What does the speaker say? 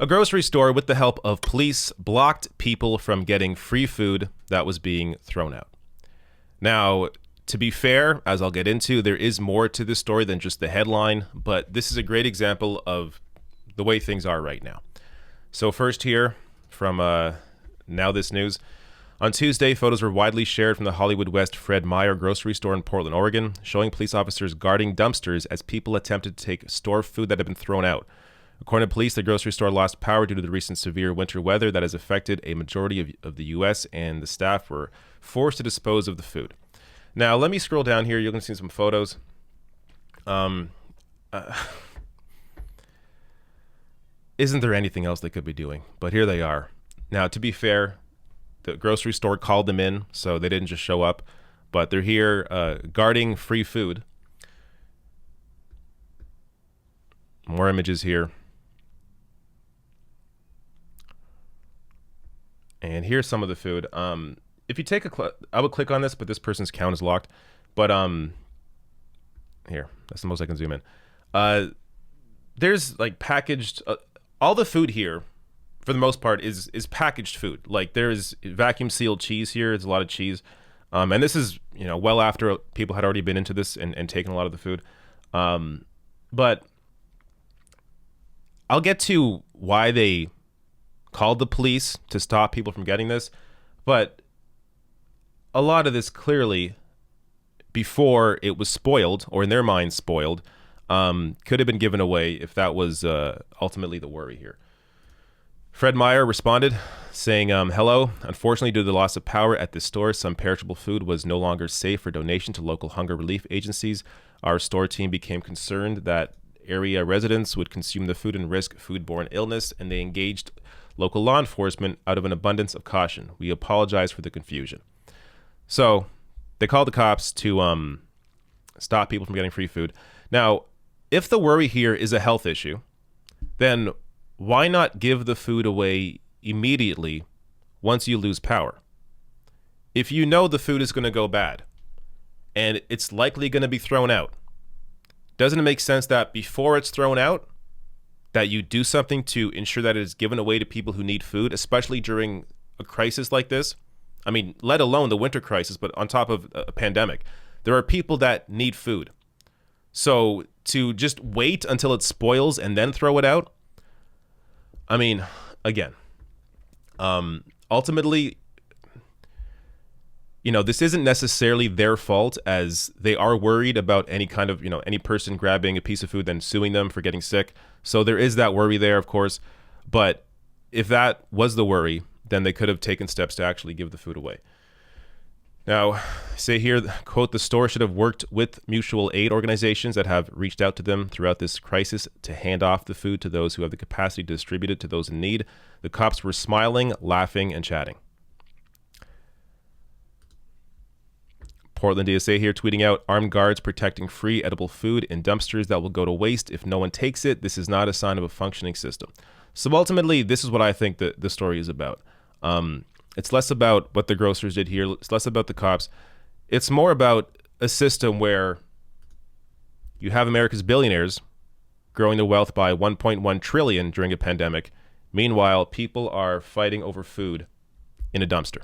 A grocery store, with the help of police, blocked people from getting free food that was being thrown out. Now, to be fair, as I'll get into, there is more to this story than just the headline, but this is a great example of the way things are right now. So first here from Now This News. On Tuesday, photos were widely shared from the Hollywood West Fred Meyer grocery store in Portland, Oregon, showing police officers guarding dumpsters as people attempted to take store food that had been thrown out. According to police, the grocery store lost power due to the recent severe winter weather that has affected a majority of the U.S., and the staff were forced to dispose of the food. Now, let me scroll down here. You're going to see some photos. Isn't there anything else they could be doing? But here they are. Now, to be fair, the grocery store called them in, so they didn't just show up. But they're here guarding free food. More images here. And here's some of the food. If you take I would click on this, but this person's account is locked. But here, that's the most I can zoom in. There's like packaged, all the food here, for the most part, is packaged food. Like there's vacuum sealed cheese here. There's a lot of cheese, and this is well after people had already been into this and taken a lot of the food. But I'll get to why they called the police to stop people from getting this, but a lot of this clearly, before it was spoiled, or in their minds spoiled, could have been given away if that was ultimately the worry here. Fred Meyer responded saying, hello, unfortunately due to the loss of power at this store, some perishable food was no longer safe for donation to local hunger relief agencies. Our store team became concerned that area residents would consume the food and risk foodborne illness, and they engaged local law enforcement out of an abundance of caution. We apologize for the confusion. So they called the cops to stop people from getting free food. Now, if the worry here is a health issue, then why not give the food away immediately once you lose power? If you know the food is going to go bad and it's likely going to be thrown out, doesn't it make sense that before it's thrown out, that you do something to ensure that it is given away to people who need food, especially during a crisis like this? I mean, let alone the winter crisis, but on top of a pandemic, there are people that need food. So to just wait until it spoils and then throw it out, I mean, again, ultimately, this isn't necessarily their fault, as they are worried about any kind of, any person grabbing a piece of food then suing them for getting sick. So there is that worry there, of course. But if that was the worry, then they could have taken steps to actually give the food away. Now, say here, quote, the store should have worked with mutual aid organizations that have reached out to them throughout this crisis to hand off the food to those who have the capacity to distribute it to those in need. The cops were smiling, laughing, and chatting. Portland DSA here tweeting out, armed guards protecting free edible food in dumpsters that will go to waste if no one takes it. This is not a sign of a functioning system. So ultimately, this is what I think that the story is about. It's less about what the grocers did here. It's less about the cops. It's more about a system where you have America's billionaires growing their wealth by 1.1 trillion during a pandemic. Meanwhile, people are fighting over food in a dumpster.